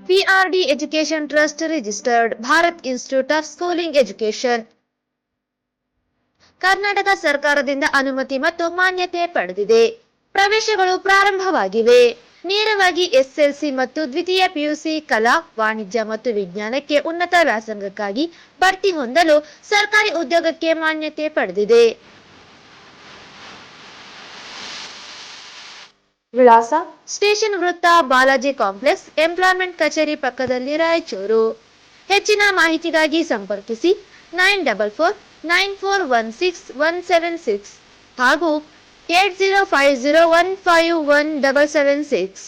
PRD Education Trust registered Bharat Institute of Schooling Education. Karnataka ಸರ್ಕಾರದಿಂದ ಅನುಮತಿ ಮತ್ತು ಮಾನ್ಯತೆ ಪಡೆದಿದೆ. ಪ್ರವೇಶಗಳು ಪ್ರಾರಂಭವಾಗಿವೆ. ನೇರವಾಗಿ ಎಸ್ಎಲ್ಸಿ ಮತ್ತು ದ್ವಿತೀಯ ಪಿಯುಸಿ ಕಲಾ, ವಾಣಿಜ್ಯ ಮತ್ತು ವಿಜ್ಞಾನಕ್ಕೆ ಉನ್ನತ ವ್ಯಾಸಂಗಕ್ಕಾಗಿ ಭರ್ತಿ ಹೊಂದಲು ಸರ್ಕಾರಿ ಉದ್ಯೋಗಕ್ಕೆ ಮಾನ್ಯತೆ ಪಡೆದಿದೆ. ವಿಳಾಸ: ಸ್ಟೇಷನ್ ವೃತ್ತ, ಬಾಲಾಜಿ ಕಾಂಪ್ಲೆಕ್ಸ್, ಎಂಪ್ಲಾಯ್ಮೆಂಟ್ ಕಚೇರಿ ಪಕ್ಕದಲ್ಲಿ, ರಾಯಚೂರು. ಹೆಚ್ಚಿನ ಮಾಹಿತಿಗಾಗಿ ಸಂಪರ್ಕಿಸಿ 949416 ಹಾಗೂ 8050151776.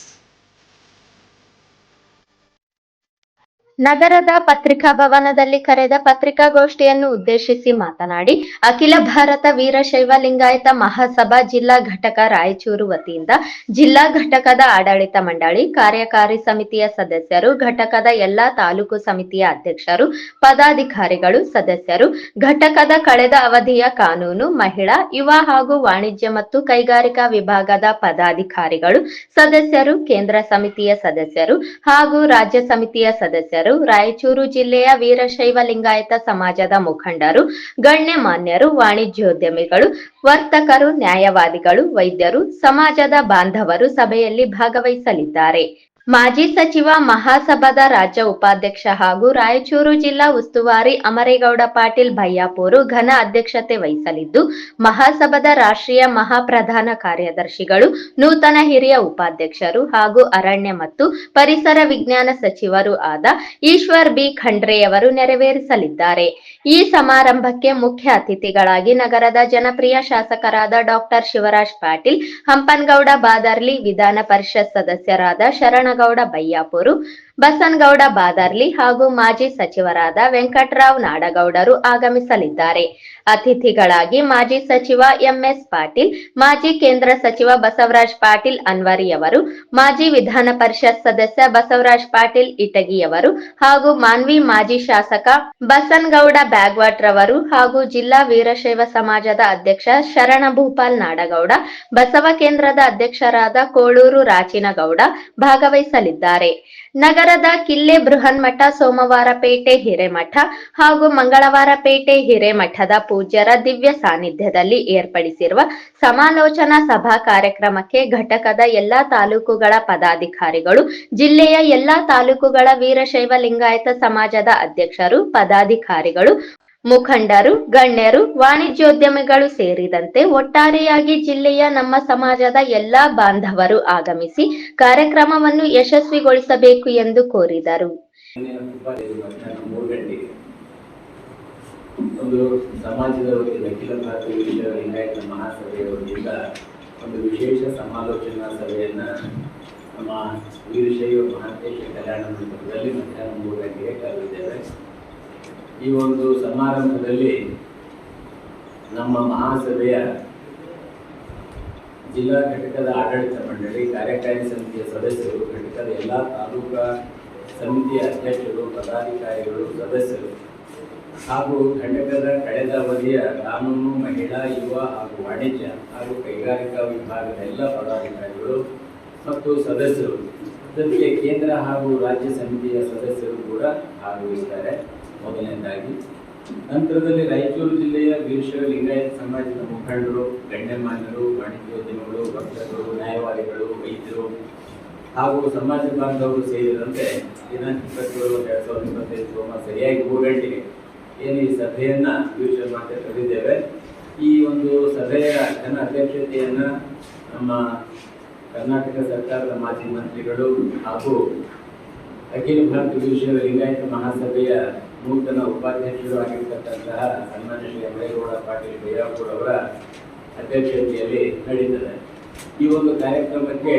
ನಗರದ ಪತ್ರಿಕಾ ಭವನದಲ್ಲಿ ಕರೆದ ಪತ್ರಿಕಾಗೋಷ್ಠಿಯನ್ನು ಉದ್ದೇಶಿಸಿ ಮಾತನಾಡಿ, ಅಖಿಲ ಭಾರತ ವೀರಶೈವ ಲಿಂಗಾಯತ ಮಹಾಸಭಾ ಜಿಲ್ಲಾ ಘಟಕ ರಾಯಚೂರು ವತಿಯಿಂದ ಜಿಲ್ಲಾ ಘಟಕದ ಆಡಳಿತ ಮಂಡಳಿ, ಕಾರ್ಯಕಾರಿ ಸಮಿತಿಯ ಸದಸ್ಯರು, ಘಟಕದ ಎಲ್ಲಾ ತಾಲೂಕು ಸಮಿತಿಯ ಅಧ್ಯಕ್ಷರು, ಪದಾಧಿಕಾರಿಗಳು, ಸದಸ್ಯರು, ಘಟಕದ ಕಳೆದ ಅವಧಿಯ ಕಾನೂನು, ಮಹಿಳಾ, ಯುವ ಹಾಗೂ ವಾಣಿಜ್ಯ ಮತ್ತು ಕೈಗಾರಿಕಾ ವಿಭಾಗದ ಪದಾಧಿಕಾರಿಗಳು, ಸದಸ್ಯರು, ಕೇಂದ್ರ ಸಮಿತಿಯ ಸದಸ್ಯರು ಹಾಗೂ ರಾಜ್ಯ ಸಮಿತಿಯ ಸದಸ್ಯರು, ರಾಯಚೂರು ಜಿಲ್ಲೆಯ ವೀರಶೈವ ಲಿಂಗಾಯತ ಸಮಾಜದ ಮುಖಂಡರು, ಗಣ್ಯಮಾನ್ಯರು, ವಾಣಿಜ್ಯೋದ್ಯಮಿಗಳು, ವರ್ತಕರು, ನ್ಯಾಯವಾದಿಗಳು, ವೈದ್ಯರು, ಸಮಾಜದ ಬಾಂಧವರು ಸಭೆಯಲ್ಲಿ ಭಾಗವಹಿಸಲಿದ್ದಾರೆ. ಮಾಜಿ ಸಚಿವ, ಮಹಾಸಭಾದ ರಾಜ್ಯ ಉಪಾಧ್ಯಕ್ಷ ಹಾಗೂ ರಾಯಚೂರು ಜಿಲ್ಲಾ ಉಸ್ತುವಾರಿ ಅಮರೇಗೌಡ ಪಾಟೀಲ್ ಭಯ್ಯಾಪೂರು ಘನ ಅಧ್ಯಕ್ಷತೆ ವಹಿಸಲಿದ್ದು, ಮಹಾಸಭಾದ ರಾಷ್ಟ್ರೀಯ ಮಹಾಪ್ರಧಾನ ಕಾರ್ಯದರ್ಶಿಗಳು, ನೂತನ ಹಿರಿಯ ಉಪಾಧ್ಯಕ್ಷರು ಹಾಗೂ ಅರಣ್ಯ ಮತ್ತು ಪರಿಸರ ವಿಜ್ಞಾನ ಸಚಿವರು ಆದ ಈಶ್ವರ್ ಬಿ ಖಂಡ್ರೆಯವರು ನೆರವೇರಿಸಲಿದ್ದಾರೆ. ಈ ಸಮಾರಂಭಕ್ಕೆ ಮುಖ್ಯ ಅತಿಥಿಗಳಾಗಿ ನಗರದ ಜನಪ್ರಿಯ ಶಾಸಕರಾದ ಡಾಕ್ಟರ್ ಶಿವರಾಜ್ ಪಾಟೀಲ್, ಹಂಪನಗೌಡ ಬಾದರ್ಲಿ, ವಿಧಾನ ಪರಿಷತ್ ಸದಸ್ಯರಾದ ಶರಣಗೌಡ ಬಯ್ಯಾಪೂರು, ಬಸನಗೌಡ ಬಾದರ್ಲಿ ಹಾಗೂ ಮಾಜಿ ಸಚಿವರಾದ ವೆಂಕಟರಾವ್ ನಾಡಗೌಡರು ಆಗಮಿಸಲಿದ್ದಾರೆ. ಅತಿಥಿಗಳಾಗಿ ಮಾಜಿ ಸಚಿವ ಎಂಎಸ್ ಪಾಟೀಲ್, ಮಾಜಿ ಕೇಂದ್ರ ಸಚಿವ ಬಸವರಾಜ್ ಪಾಟೀಲ್ ಅನ್ವರಿಯವರು, ಮಾಜಿ ವಿಧಾನ ಪರಿಷತ್ ಸದಸ್ಯ ಬಸವರಾಜ್ ಪಾಟೀಲ್ ಇಟಗಿಯವರು ಹಾಗೂ ಮಾನ್ವಿ ಮಾಜಿ ಶಾಸಕ ಬಸನಗೌಡ ಬ್ಯಾಗ್ವಾಟ್ರವರು ಹಾಗೂ ಜಿಲ್ಲಾ ವೀರಶೈವ ಸಮಾಜದ ಅಧ್ಯಕ್ಷ ಶರಣಭೂಪಾಲ್ ನಾಡಗೌಡ, ಬಸವ ಕೇಂದ್ರದ ಅಧ್ಯಕ್ಷರಾದ ಕೋಳೂರು ರಾಚಿನಗೌಡ ಭಾಗವಹಿಸಲಿದ್ದಾರೆ. ನಗರದ ಕಿಲ್ಲೆ ಬೃಹನ್ಮಠ, ಸೋಮವಾರಪೇಟೆ ಹಿರೇಮಠ ಹಾಗೂ ಮಂಗಳವಾರಪೇಟೆ ಹಿರೇಮಠದ ಪೂಜ್ಯರ ದಿವ್ಯ ಸಾನ್ನಿಧ್ಯದಲ್ಲಿ ಏರ್ಪಡಿಸಿರುವ ಸಮಾಲೋಚನಾ ಸಭಾ ಕಾರ್ಯಕ್ರಮಕ್ಕೆ ಘಟಕದ ಎಲ್ಲಾ ತಾಲೂಕುಗಳ ಪದಾಧಿಕಾರಿಗಳು, ಜಿಲ್ಲೆಯ ಎಲ್ಲಾ ತಾಲೂಕುಗಳ ವೀರಶೈವ ಲಿಂಗಾಯತ ಸಮಾಜದ ಅಧ್ಯಕ್ಷರು, ಪದಾಧಿಕಾರಿಗಳು, ಮುಖಂಡರು, ಗಣ್ಯರು, ವಾಣಿಜ್ಯೋದ್ಯಮಿಗಳು ಸೇರಿದಂತೆ ಒಟ್ಟಾರೆಯಾಗಿ ಜಿಲ್ಲೆಯ ನಮ್ಮ ಸಮಾಜದ ಎಲ್ಲಾ ಬಾಂಧವರು ಆಗಮಿಸಿ ಕಾರ್ಯಕ್ರಮವನ್ನು ಯಶಸ್ವಿಗೊಳಿಸಬೇಕು ಎಂದು ಕೋರಿದರು. ಒಂದು ಸಮಾಜದ ವತಿಯಿಂದ ಅಖಿಲ ಭಾರತ ವೀರಶೈವ ಲಿಂಗಾಯತ ಮಹಾಸಭೆಯ ವತಿಯಿಂದ ಒಂದು ವಿಶೇಷ ಸಮಾಲೋಚನಾ ಸಭೆಯನ್ನ ನಮ್ಮ ವೀರಶೈವ ಮಹಾಂತೇಶ ಕಲ್ಯಾಣ ಮಂಟಪದಲ್ಲಿ ಮಧ್ಯಾಹ್ನ 3 ಗಂಟೆಗೆ ಕರೆದಿದ್ದೇವೆ. ಈ ಒಂದು ಸಮಾರಂಭದಲ್ಲಿ ನಮ್ಮ ಮಹಾಸಭೆಯ ಜಿಲ್ಲಾ ಘಟಕದ ಆಡಳಿತ ಮಂಡಳಿ, ಕಾರ್ಯಕಾರಿ ಸಮಿತಿಯ ಸದಸ್ಯರು, ಘಟಕದ ಎಲ್ಲ ತಾಲೂಕಾ ಸಮಿತಿಯ ಅಧ್ಯಕ್ಷರು, ಪದಾಧಿಕಾರಿಗಳು, ಸದಸ್ಯರು ಹಾಗೂ ಘಟಕದ ಕಳೆದ ಅವಧಿಯ ಕಾನೂನು, ಮಹಿಳಾ, ಯುವ ಹಾಗೂ ವಾಣಿಜ್ಯ ಹಾಗೂ ಕೈಗಾರಿಕಾ ವಿಭಾಗದ ಎಲ್ಲ ಪದಾಧಿಕಾರಿಗಳು ಮತ್ತು ಸದಸ್ಯರು, ಜೊತೆಗೆ ಕೇಂದ್ರ ಹಾಗೂ ರಾಜ್ಯ ಸಮಿತಿಯ ಸದಸ್ಯರು ಕೂಡ ಭಾಗವಹಿಸುತ್ತಾರೆ. ಮೊದಲನೇದಾಗಿ ನಂತರದಲ್ಲಿ ರಾಯಚೂರು ಜಿಲ್ಲೆಯ ವೀರಶೈವ ಲಿಂಗಾಯತ ಸಮಾಜದ ಮುಖಂಡರು, ಗಣ್ಯಮಾನ್ಯರು, ವಾಣಿಜ್ಯೋದ್ಯಮಿಗಳು, ವರ್ತಕರು, ನ್ಯಾಯವಾದಿಗಳು, ವೈದ್ಯರು ಹಾಗೂ ಸಮಾಜ ಬಾಂಧವರು ಸೇರಿದಂತೆ ದಿನಾಂಕ 27/2025 ಸೋಮವಾರ ಸರಿಯಾಗಿ 3 ಗಂಟೆಗೆ ಏನು ಈ ಸಭೆಯನ್ನ ವೀರಶೈವ ಮಠ ಕರೆದಿದ್ದೇವೆ. ಈ ಒಂದು ಸಭೆಯ ಘನ ಅಧ್ಯಕ್ಷತೆಯನ್ನ ನಮ್ಮ ಕರ್ನಾಟಕ ಸರ್ಕಾರದ ಮಾಜಿ ಮಂತ್ರಿಗಳು ಹಾಗೂ ಅಖಿಲ ಭಾರತ ವೀರಶೈವ ಲಿಂಗಾಯತ ಮಹಾಸಭೆಯ ನೂತನ ಉಪಾಧ್ಯಕ್ಷರು ಆಗಿರ್ತಕ್ಕಂತಹ ಸನ್ಮಾನ್ಯ ಶ್ರೀ ಅಮರೇಗೌಡ ಪಾಟೀಲ್ ಭಯ್ಯಾಪೂರ್ ಅವರ ಅಧ್ಯಕ್ಷತೆಯಲ್ಲಿ ನಡೀತದೆ. ಈ ಒಂದು ಕಾರ್ಯಕ್ರಮಕ್ಕೆ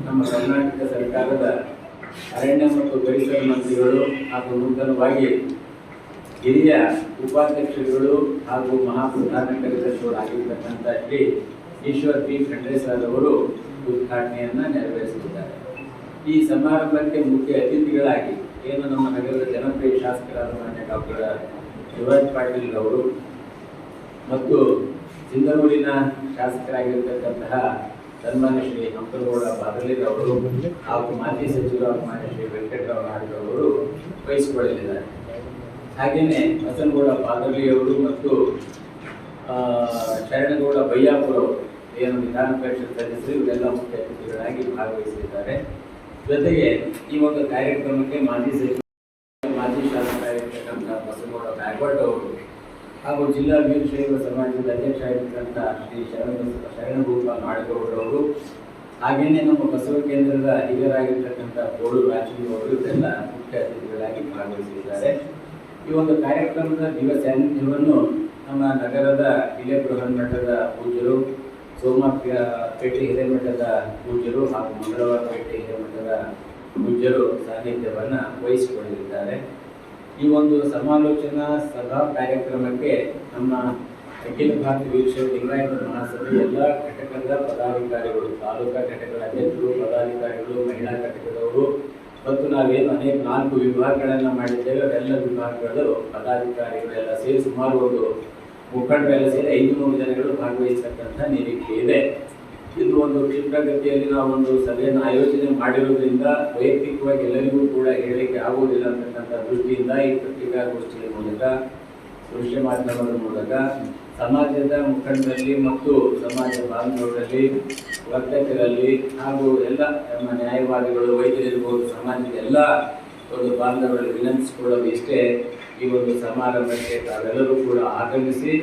ನಮ್ಮ ಕರ್ನಾಟಕ ಸರ್ಕಾರದ ಅರಣ್ಯ ಮತ್ತು ಪರಿಸರ ಮಂತ್ರಿಗಳು ಹಾಗೂ ನೂತನವಾಗಿ ಹಿರಿಯ ಉಪಾಧ್ಯಕ್ಷರುಗಳು ಹಾಗೂ ಮಹಾಪ್ರಧಾನ ಕಾರ್ಯದರ್ಶಿಗಳು ಆಗಿರ್ತಕ್ಕಂಥ ಶ್ರೀ ಈಶ್ವರ್ ಬಿ ಖಂಡ್ರೆ ಸರ್ ಅವರು ಉದ್ಘಾಟನೆಯನ್ನ ನೆರವೇರಿಸುತ್ತಾರೆ. ಈ ಸಮಾರಂಭಕ್ಕೆ ಮುಖ್ಯ ಅತಿಥಿಗಳಾಗಿ ಏನು ನಮ್ಮ ನಗರದ ಜನಪ್ರಿಯ ಶಾಸಕರಾದ ಮಾನ್ಯ ಡಾಕ್ಟರ್ ಶಿವರಾಜ್ ಪಾಟೀಲ್ ಅವರು ಮತ್ತು ಸಿಂಧನೂರಿನ ಶಾಸಕರಾಗಿರ್ತಕ್ಕಂತಹ ಸನ್ಮಾನ್ಯ ಶ್ರೀ ಹಂಪನಗೌಡ ಬಾದಲಿರ್ ಅವರು ಹಾಗೂ ಮಾಜಿ ಸಚಿವರಾದ ಮಾನ್ಯ ಶ್ರೀ ವೆಂಕಟರಾವ್ ನಾಯ್ಡು ಅವರು ವಹಿಸಿಕೊಳ್ಳಲಿದ್ದಾರೆ. ಹಾಗೆಯೇ ಬಸನಗೌಡ ಬಾದಲಿಯವರು ಮತ್ತು ಶರಣಗೌಡ ಬಯ್ಯಾಪುರ ಅವರು ಏನು ವಿಧಾನ ಪರಿಷತ್ ಸದಸ್ಯರು ಇವರೆಲ್ಲ ಮುಖ್ಯ ಅತಿಥಿಗಳಾಗಿ ಭಾಗವಹಿಸಿದ್ದಾರೆ. ಜೊತೆಗೆ ಈ ಒಂದು ಕಾರ್ಯಕ್ರಮಕ್ಕೆ ಮಾಜಿ ಶಾಸಕರಾಗಿರ್ತಕ್ಕಂಥ ಬಸನಗೌಡ ಬ್ಯಾಗವಟ್ ಅವರು ಹಾಗೂ ಜಿಲ್ಲಾ ವೀರಶೈವ ಸಮಾಜದ ಅಧ್ಯಕ್ಷ ಆಗಿರ್ತಕ್ಕಂಥ ಶ್ರೀ ಶರಣಗೋಪಾಲ್ ನಾಡಗೌಡರವರು, ಹಾಗೆಯೇ ನಮ್ಮ ಬಸವ ಕೇಂದ್ರದ ಹಿರಿಯರಾಗಿರ್ತಕ್ಕಂಥ ಗೋಡು ರಾಜೀವ್ ಅವರು ಇವರೆಲ್ಲ ಮುಖ್ಯ ಅತಿಥಿಗಳಾಗಿ ಭಾಗವಹಿಸಿದ್ದಾರೆ. ಈ ಒಂದು ಕಾರ್ಯಕ್ರಮದ ದಿವಸವನ್ನು ನಮ್ಮ ನಗರದ ಇಳೆ ಬೃಹನ್ಮಠದ ಪೂಜ್ಯರು, ಸೋಮಪೇಟೆ ಹಿರೇಮಠದ ಪೂಜ್ಯರು ಹಾಗೂ ಮಂಗಳವಾರಪೇಟೆ ಹಿರೇಮಠದ ಪೂಜ್ಯರು ಸಾನ್ನಿಧ್ಯವನ್ನು ವಹಿಸಿಕೊಳ್ಳಲಿದ್ದಾರೆ. ಈ ಒಂದು ಸಮಾಲೋಚನಾ ಸಭಾ ಕಾರ್ಯಕ್ರಮಕ್ಕೆ ನಮ್ಮ ಅಖಿಲ ಭಾರತ ವೀರಶೈವ ಲಿಂಗಾಯತ ಮಹಾಸಭೆ ಎಲ್ಲ ಘಟಕದ ಪದಾಧಿಕಾರಿಗಳು, ತಾಲೂಕಾ ಘಟಕದ ಅಧ್ಯಕ್ಷರು, ಪದಾಧಿಕಾರಿಗಳು, ಮಹಿಳಾ ಘಟಕದವರು ಮತ್ತು ನಾವೇನು ಅನೇಕ 4 ವಿಭಾಗಗಳನ್ನು ಮಾಡಿದ್ದೇವೆ ಅವೆಲ್ಲ ವಿಭಾಗಗಳು ಪದಾಧಿಕಾರಿಗಳು ಎಲ್ಲ ಸೇರಿ ಸುಮಾರು ಒಂದು ಮುಖಂಡರೆಲ್ಲ ಸೇರಿ 500 ಜನಗಳು ಭಾಗವಹಿಸತಕ್ಕಂಥ ನಿರೀಕ್ಷೆ ಇದೆ. ಇದು ಒಂದು ಕ್ಷಿಪ್ರಗತಿಯಲ್ಲಿ ನಾವು ಒಂದು ಸಭೆಯನ್ನು ಆಯೋಜನೆ ಮಾಡಿರುವುದರಿಂದ ವೈಯಕ್ತಿಕವಾಗಿ ಎಲ್ಲರಿಗೂ ಕೂಡ ಹೇಳಲಿಕ್ಕೆ ಆಗುವುದಿಲ್ಲ ಅಂತಕ್ಕಂಥ ದೃಷ್ಟಿಯಿಂದ ಈ ಪತ್ರಿಕಾಗೋಷ್ಠಿಯ ಮೂಲಕ, ದೃಶ್ಯ ಮಾಧ್ಯಮದ ಮೂಲಕ ಸಮಾಜದ ಮುಖಂಡರಲ್ಲಿ ಮತ್ತು ಸಮಾಜ ಬಾಂಧವರಲ್ಲಿ, ವರ್ತಕರಲ್ಲಿ ಹಾಗೂ ಎಲ್ಲ ನಮ್ಮ ನ್ಯಾಯವಾದಿಗಳು, ವೈದ್ಯರಿರ್ಬೋದು, ಸಮಾಜದ ಎಲ್ಲ ಒಂದು ಬಾಂಧವರಲ್ಲಿ ವಿನಂತಿಸಿಕೊಳ್ಳೋದು ಇಷ್ಟೇ. ಈ ಒಂದು ಸಮಾರಂಭಕ್ಕೆ ತಾವೆಲ್ಲರೂ ಕೂಡ ಆಗಮಿಸಿ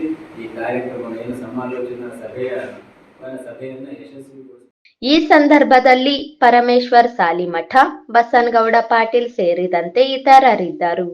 ಈ ಕಾರ್ಯಕ್ರಮವನ್ನು ಸಮಾಲೋಚನಾ ಸಭೆಯನ್ನು ಯಶಸ್ವಿಗೊಳಿಸಿ. ಈ ಸಂದರ್ಭದಲ್ಲಿ ಪರಮೇಶ್ವರ್ ಸಾಲಿಮಠ, ಬಸನಗೌಡ ಪಾಟೀಲ್ ಸೇರಿದಂತೆ ಇತರರಿದ್ದರು.